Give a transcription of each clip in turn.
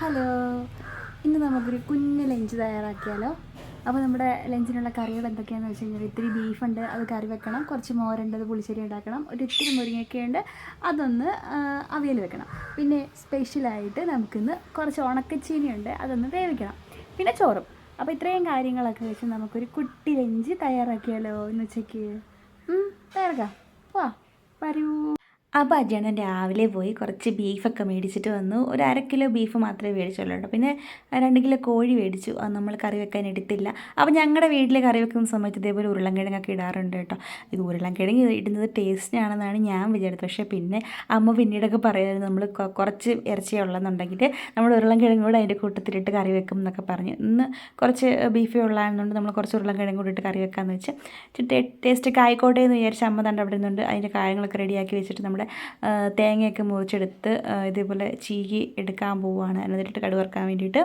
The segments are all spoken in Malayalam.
ഹലോ, ഇന്ന് നമുക്കൊരു കുഞ്ഞ് ലഞ്ച് തയ്യാറാക്കിയാലോ. അപ്പോൾ നമ്മുടെ ലഞ്ചിനുള്ള കറികൾ എന്തൊക്കെയാണെന്ന് വെച്ച് കഴിഞ്ഞാൽ ഇത്തിരി ബീഫുണ്ട്, അത് കറി വെക്കണം. കുറച്ച് മോരുണ്ട്, അത് പുളിശ്ശേരി ഉണ്ടാക്കണം. ഒരു ഇത്തിരി മുരിങ്ങയ്ക്കയുണ്ട്, അതൊന്ന് അവിയൽ വെക്കണം. പിന്നെ സ്പെഷ്യലായിട്ട് നമുക്കിന്ന് കുറച്ച് ഉണക്കച്ചീനിയുണ്ട്, അതൊന്ന് വേവിക്കണം. പിന്നെ ചോറും. അപ്പോൾ ഇത്രയും കാര്യങ്ങളൊക്കെ വെച്ച് നമുക്കൊരു കുട്ടി ലഞ്ച് തയ്യാറാക്കിയാലോ ഇന്ന് ഉച്ചയ്ക്ക്. തയ്യാറാക്കാം, വാ വരൂ. അപ്പോൾ അജയണ്ണൻ രാവിലെ പോയി കുറച്ച് ബീഫൊക്കെ മേടിച്ചിട്ട് വന്നു. ഒരു 1/2 കിലോ ബീഫ് മാത്രമേ മേടിച്ചുള്ളൂ കേട്ടോ. പിന്നെ 2 കിലോ കോഴി മേടിച്ചു. അത് നമ്മൾ കറി വെക്കാൻ എടുത്തില്ല. അപ്പോൾ ഞങ്ങളുടെ വീട്ടിൽ കറി വെക്കുന്ന സമയത്ത് ഇതേപോലെ ഉരുളൻകിഴങ്ങൊക്കെ ഇടാറുണ്ട് കേട്ടോ. ഇത് ഉരുളൻകിഴങ്ങ് ഇടുന്നത് ടേസ്റ്റിനാണെന്നാണ് ഞാൻ വിചാരിച്ചത്. പക്ഷേ പിന്നെ അമ്മ പിന്നീടൊക്കെ പറയുമായിരുന്നു, നമ്മൾ കുറച്ച് ഇറച്ചി ഉള്ളതെന്നുണ്ടെങ്കിൽ നമ്മൾ ഉരുളൻകിഴങ്ങ് കൂടെ അതിൻ്റെ കൂട്ടത്തിലിട്ട് കറി വെക്കും എന്നൊക്കെ പറഞ്ഞു. ഇന്ന് കുറച്ച് ബീഫേ ഉള്ളതാണെന്നുണ്ട് നമ്മൾ കുറച്ച് ഉരുളൻകിഴങ്ങ് കൂടി ഇട്ട് കറി വെക്കാമെന്ന് വെച്ച് ടേസ്റ്റൊക്കെ ആയിക്കോട്ടെ എന്ന് വിചാരിച്ച് അമ്മ തണ്ട് അവിടെ നിന്നുണ്ട് അതിൻ്റെ കാര്യങ്ങളൊക്കെ റെഡിയാക്കി വെച്ചിട്ട് നമ്മുടെ തേങ്ങയൊക്കെ മുറിച്ചെടുത്ത് ഇതേപോലെ ചീകി എടുക്കാൻ പോവുകയാണ്, എന്നിട്ട് കടുക് വറുക്കാൻ വേണ്ടിയിട്ട്.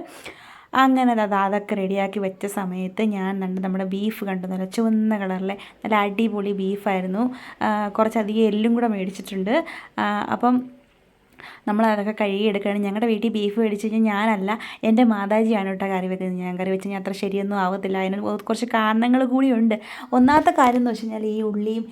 അങ്ങനെ അതൊക്കെ റെഡിയാക്കി വെച്ച സമയത്ത് ഞാൻ നമ്മുടെ ബീഫ് കണ്ടു. നല്ല ചുവന്ന കളറിലെ നല്ല അടിപൊളി ബീഫായിരുന്നു. കുറച്ചധികം എല്ലും കൂടെ മേടിച്ചിട്ടുണ്ട്. അപ്പം നമ്മളതൊക്കെ കഴുകിയെടുക്കുകയാണ്. ഞങ്ങളുടെ വീട്ടിൽ ബീഫ് മേടിച്ച് കഴിഞ്ഞാൽ ഞാനല്ല, എൻ്റെ മാതാജിയാണ് കേട്ടോ കറി വെക്കുന്നത്. ഞാൻ കറി വെച്ച് കഴിഞ്ഞാൽ അത്ര ശരിയൊന്നും ആവത്തില്ല. അതിന് കുറച്ച് കാരണങ്ങൾ കൂടിയുണ്ട്. ഒന്നാമത്തെ കാര്യം എന്ന് വെച്ച് കഴിഞ്ഞാൽ ഈ ഉള്ളിയും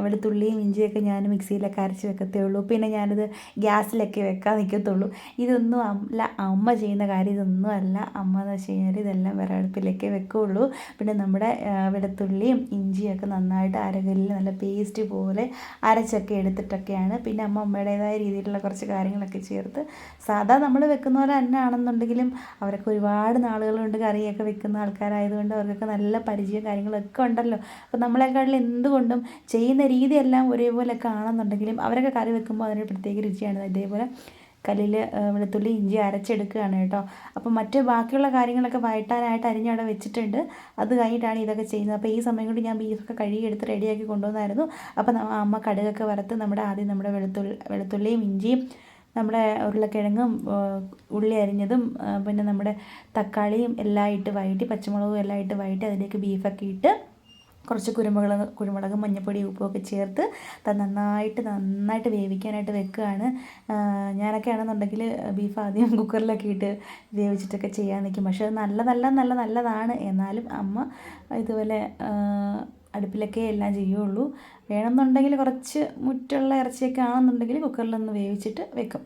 വെളുത്തുള്ളിയും ഇഞ്ചിയൊക്കെ ഞാൻ മിക്സിയിലൊക്കെ അരച്ച് വെക്കത്തേ ഉള്ളൂ. പിന്നെ ഞാനിത് ഗ്യാസിലൊക്കെ വെക്കാൻ നിൽക്കത്തുള്ളൂ. ഇതൊന്നും അല്ല അമ്മ ചെയ്യുന്ന കാര്യം, ഇതൊന്നും അല്ല. അമ്മ എന്ന് വെച്ച് കഴിഞ്ഞാൽ ഇതെല്ലാം വിറകടുപ്പിലൊക്കെ വെക്കുകയുള്ളൂ. പിന്നെ നമ്മുടെ വെളുത്തുള്ളിയും ഇഞ്ചിയൊക്കെ നന്നായിട്ട് അരകല്ലിൽ നല്ല പേസ്റ്റ് പോലെ അരച്ചൊക്കെ എടുത്തിട്ടൊക്കെയാണ്. പിന്നെ അമ്മയുടേതായ രീതിയിലുള്ള കുറച്ച് കാര്യങ്ങളൊക്കെ ചേർത്ത് സാധാ നമ്മൾ വെക്കുന്ന പോലെ തന്നെ ആണെന്നുണ്ടെങ്കിലും അവരൊക്കെ ഒരുപാട് നാളുകൾ കൊണ്ട് കറിയൊക്കെ വെക്കുന്ന ആൾക്കാരായതുകൊണ്ട് അവർക്കൊക്കെ നല്ല പരിചയം കാര്യങ്ങളൊക്കെ ഉണ്ടല്ലോ. അപ്പോൾ നമ്മളെക്കാട്ടിൽ എന്തുകൊണ്ടും ചെയ്യുന്ന രീതിയെല്ലാം ഒരേപോലെയൊക്കെ ആണെന്നുണ്ടെങ്കിലും അവരൊക്കെ കറി വെക്കുമ്പോൾ അതിന് പ്രത്യേക രുചിയാണ്. ഇതേപോലെ കല്ലിൽ വെളുത്തുള്ളി ഇഞ്ചി അരച്ചെടുക്കുകയാണ് കേട്ടോ. അപ്പോൾ മറ്റ് ബാക്കിയുള്ള കാര്യങ്ങളൊക്കെ വഴറ്റാനായിട്ട് അരിഞ്ഞവിടെ വെച്ചിട്ടുണ്ട്. അത് കഴിഞ്ഞിട്ടാണ് ഇതൊക്കെ ചെയ്യുന്നത്. അപ്പോൾ ഈ സമയം കൊണ്ട് ഞാൻ ബീഫൊക്കെ കഴുകിയെടുത്ത് റെഡിയാക്കി കൊണ്ടുവന്നായിരുന്നു. അപ്പോൾ അമ്മ കടുകൊക്കെ വറുത്ത് ആദ്യം നമ്മുടെ വെളുത്തുള്ളിയും ഇഞ്ചിയും നമ്മുടെ ഉരുളക്കിഴങ്ങും ഉള്ളി അരിഞ്ഞതും പിന്നെ നമ്മുടെ തക്കാളിയും എല്ലാം ഇട്ട് വഴറ്റി, പച്ചമുളകും എല്ലാം ഇട്ട് വഴറ്റി അതിലേക്ക് ബീഫൊക്കെ ഇട്ട് കുറച്ച് കുരുമുളകും മഞ്ഞൾപ്പൊടി ഉപ്പുമൊക്കെ ചേർത്ത് നന്നായിട്ട് വേവിക്കാനായിട്ട് വെക്കുകയാണ്. ഞാനൊക്കെ ആണെന്നുണ്ടെങ്കിൽ ബീഫ് ആദ്യം കുക്കറിലൊക്കെ ഇട്ട് വേവിച്ചിട്ടൊക്കെ ചെയ്യാൻ നിൽക്കും. പക്ഷേ അത് നല്ലതാണ്. എന്നാലും അമ്മ ഇതുപോലെ അടുപ്പിലൊക്കെ എല്ലാം ചെയ്യുള്ളൂ. വേണമെന്നുണ്ടെങ്കിൽ കുറച്ച് മുറ്റുള്ള ഇറച്ചിയൊക്കെ ആണെന്നുണ്ടെങ്കിൽ കുക്കറിലൊന്ന് വേവിച്ചിട്ട് വെക്കും.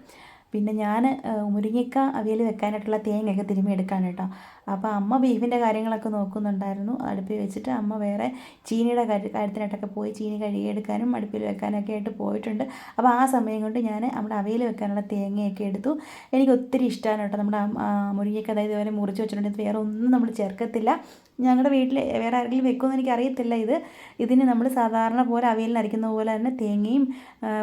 പിന്നെ ഞാൻ മുരിങ്ങയ്ക്ക അവിയൽ വെക്കാനായിട്ടുള്ള തേങ്ങയൊക്കെ തിരുമ്മി എടുക്കാൻ കേട്ടോ. അപ്പോൾ അമ്മ ബീഫിൻ്റെ കാര്യങ്ങളൊക്കെ നോക്കുന്നുണ്ടായിരുന്നു. അടുപ്പിൽ വെച്ചിട്ട് അമ്മ വേറെ ചീനിയുടെ കാര്യത്തിനായിട്ടൊക്കെ പോയി ചീനി കഴുകിയെടുക്കാനും അടുപ്പിൽ വെക്കാനൊക്കെ ആയിട്ട് പോയിട്ടുണ്ട്. അപ്പോൾ ആ സമയം കൊണ്ട് ഞാൻ നമ്മുടെ അവിയൽ വെക്കാനുള്ള തേങ്ങയൊക്കെ എടുത്തു. എനിക്ക് ഒത്തിരി ഇഷ്ടമാണ് കേട്ടോ നമ്മുടെ മുരിങ്ങയ്ക്ക. അതായത് ഇതുപോലെ മുറിച്ച് വെച്ചിട്ടുണ്ടെങ്കിൽ വേറെ ഒന്നും നമ്മൾ ചേർക്കത്തില്ല. ഞങ്ങളുടെ വീട്ടിൽ വേറെ ആരെങ്കിലും വെക്കുമെന്ന് എനിക്കറിയത്തില്ല. ഇതിന് നമ്മൾ സാധാരണ പോലെ അവിയലിന് അരയ്ക്കുന്ന പോലെ തന്നെ തേങ്ങയും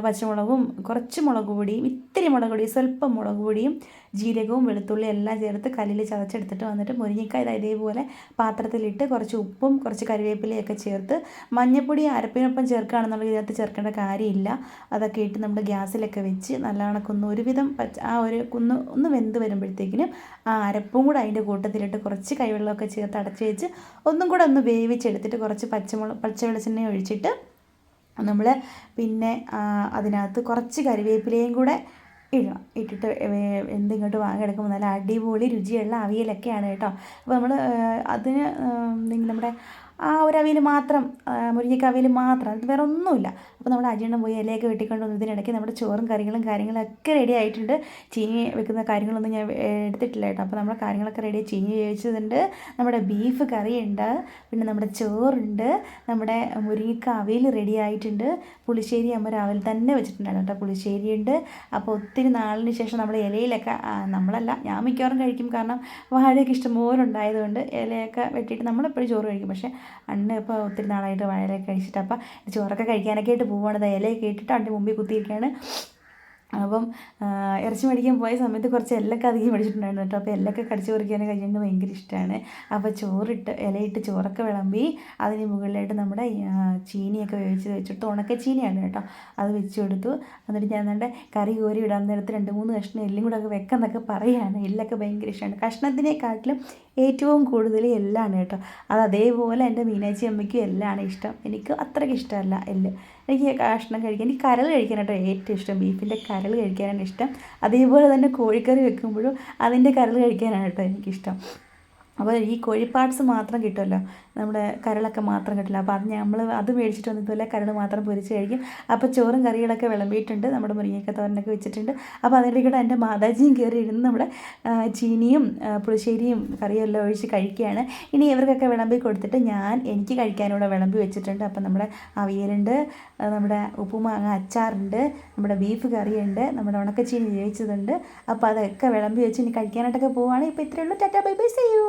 പച്ചമുളകും കുറച്ച് മുളക് പൊടിയും ഇത്തിരി മുളക് പൊടി സ്വല്പം മുളക് പൊടിയും ജീരകവും വെളുത്തുള്ളി എല്ലാം ചേർത്ത് കല്ലിൽ ചതച്ചെടുത്തിട്ട് വന്നിട്ട് മുരിങ്ങയ്ക്ക ഇതേപോലെ പാത്രത്തിലിട്ട് കുറച്ച് ഉപ്പും കുറച്ച് കരിവേപ്പിലയൊക്കെ ചേർത്ത് മഞ്ഞൾപ്പൊടി അരപ്പിനൊപ്പം ചേർക്കുകയാണെന്നുണ്ടെങ്കിൽ ഇതിനകത്ത് ചേർക്കേണ്ട കാര്യമില്ല. അതൊക്കെ ഇട്ട് നമ്മൾ ഗ്യാസിലൊക്കെ വെച്ച് നല്ലവണ്ണം ഒരുവിധം ഒന്ന് വെന്ത് വരുമ്പോഴത്തേക്കിനും ആ അരപ്പും കൂടെ അതിൻ്റെ കൂട്ടത്തിലിട്ട് കുറച്ച് കൈവെള്ളമൊക്കെ ചേർത്ത് അടച്ച് വെച്ച് ഒന്നും കൂടെ ഒന്ന് വേവിച്ചെടുത്തിട്ട് കുറച്ച് പച്ച വെളിച്ചെണ്ണ ഒഴിച്ചിട്ട് നമ്മൾ പിന്നെ അതിനകത്ത് കുറച്ച് കരിവേപ്പിലയും കൂടെ ഇടണം. ഇട്ടിട്ട് ഇങ്ങോട്ട് വാങ്ങിയെടുക്കുമ്പോൾ നല്ല അടിപൊളി രുചിയുള്ള അവിയലൊക്കെയാണ് കേട്ടോ. അപ്പോൾ നമ്മൾ അതിന് നമ്മുടെ ആ ഒരു അവിയൽ മാത്രം, മുരിങ്ങയ്ക്ക അവിയൽ മാത്രം, അത് വേറെ ഒന്നുമില്ല. അപ്പോൾ നമ്മുടെ അജിയണ്ണം പോയി ഇലയൊക്കെ വെട്ടിക്കൊണ്ട് വന്നു. ഇതിനിടയ്ക്ക് നമ്മുടെ ചോറും കാര്യങ്ങളൊക്കെ റെഡി ആയിട്ടുണ്ട്. ചീനി വെക്കുന്ന കാര്യങ്ങളൊന്നും ഞാൻ എടുത്തിട്ടില്ല കേട്ടോ. അപ്പോൾ നമ്മുടെ കാര്യങ്ങളൊക്കെ റെഡി, ചീനി വേവിച്ചതുണ്ട്, നമ്മുടെ ബീഫ് കറിയുണ്ട്, പിന്നെ നമ്മുടെ ചോറുണ്ട്, നമ്മുടെ മുരിങ്ങയ്ക്ക അവിയൽ റെഡി ആയിട്ടുണ്ട്. പുളിശ്ശേരി അമ്മ രാവിലെ തന്നെ വെച്ചിട്ടുണ്ടായിരുന്നു കേട്ടോ. പുളിശ്ശേരിയുണ്ട്. അപ്പോൾ ഒത്തിരി നാളിന് ശേഷം നമ്മൾ ഇലയിലൊക്കെ നമ്മളല്ല, ഞാൻ മിക്കവാറും കഴിക്കും. കാരണം വാഴയൊക്കെ ഇഷ്ടംപോലെ ഉണ്ടായതുകൊണ്ട് ഇലയൊക്കെ വെട്ടിയിട്ട് നമ്മളെപ്പോഴും ചോറ് കഴിക്കും. പക്ഷേ അണ്ണ ഇപ്പോൾ ഒത്തിരി നാളായിട്ട് വാഴയൊക്കെ കഴിച്ചിട്ട് അപ്പം ചോറൊക്കെ കഴിക്കാനൊക്കെ ആയിട്ട് പോവുകയാണ്. ഇലയൊക്കെ ഇട്ടിട്ട് അൻ്റെ മുമ്പിൽ കുത്തിയിരിക്കുകയാണ്. അപ്പം ഇറച്ചി മേടിക്കാൻ പോയ സമയത്ത് കുറച്ച് എല്ലൊക്കെ അധികം മേടിച്ചിട്ടുണ്ടായിരുന്നു കേട്ടോ. അപ്പോൾ എല്ലൊക്കെ കടിച്ച് പറിക്കാനൊക്കെ കഴിയുന്നത് ഭയങ്കര ഇഷ്ടമാണ്. അപ്പോൾ ഇലയിട്ട് ചോറൊക്കെ വിളമ്പി അതിന് മുകളിലായിട്ട് നമ്മുടെ ചീനിയൊക്കെ വെച്ചിട്ട് ഉണക്ക ചീനിയാണ് കേട്ടോ, അത് വെച്ച് കൊടുത്തു. എന്നിട്ട് ഞാൻ കറി കോരി ഇടാൻ നേരത്ത് 2-3 കഷ്ണം എല്ലും കൂടെ ഒക്കെ വെക്കാമെന്നൊക്കെ പറയുകയാണ്. എല്ലൊക്കെ ഭയങ്കര ഇഷ്ടമാണ്. കഷ്ണത്തിനെക്കാട്ടിലും ഏറ്റവും കൂടുതൽ എല്ലാണ് കേട്ടോ. അതേപോലെ എൻ്റെ മീനാച്ചി അമ്മയ്ക്കും എല്ലാണ് ഇഷ്ടം. എനിക്ക് അത്രയ്ക്ക് ഇഷ്ടമല്ല എല്ല്. എനിക്ക് കഷ്ണം കഴിക്കാൻ, എനിക്ക് കരൾ കഴിക്കാനായിട്ട് ഏറ്റവും ഇഷ്ടം. ബീഫിൻ്റെ കരൾ കഴിക്കാനാണ് ഇഷ്ടം. അതേപോലെ തന്നെ കോഴിക്കറി വെക്കുമ്പോഴും അതിൻ്റെ കരൾ കഴിക്കാനാണ് കേട്ടോ എനിക്കിഷ്ടം. അപ്പോൾ ഈ കോഴി പാർട്സ് മാത്രം കിട്ടുമല്ലോ, നമ്മുടെ കരളൊക്കെ മാത്രം കിട്ടില്ല. അപ്പോൾ അത് നമ്മൾ അത് മേടിച്ചിട്ട് വന്നതുപോലെ കരൾ മാത്രം പൊരിച്ച് കഴിക്കും. അപ്പോൾ ചോറും കറികളൊക്കെ വിളമ്പിയിട്ടുണ്ട്, നമ്മുടെ മുരിങ്ങയ്ക്ക തോരനൊക്കെ വെച്ചിട്ടുണ്ട്. അപ്പോൾ അതിൻ്റെ കൂടെ എൻ്റെ മാതാജിയും കയറി ഇരുന്ന് നമ്മുടെ ചീനിയും പുളിശ്ശേരിയും കറിയും എല്ലാം ഒഴിച്ച് കഴിക്കുകയാണ്. ഇനി ഇവർക്കൊക്കെ വിളമ്പി കൊടുത്തിട്ട് എനിക്ക് കഴിക്കാനൂടെ വിളമ്പി വെച്ചിട്ടുണ്ട്. അപ്പം നമ്മുടെ അവിയലുണ്ട്, നമ്മുടെ ഉപ്പുമാങ്ങ അച്ചാറുണ്ട്, നമ്മുടെ ബീഫ് കറിയുണ്ട്, നമ്മുടെ ഉണക്കച്ചീനി വേവിച്ചതുണ്ട്. അപ്പോൾ അതൊക്കെ വിളമ്പി വെച്ച് ഇനി കഴിക്കാനായിട്ടൊക്കെ പോവുകയാണ്. ഇപ്പോൾ ഇത്രയേ ഉള്ളൂ. Tata bye bye, see U.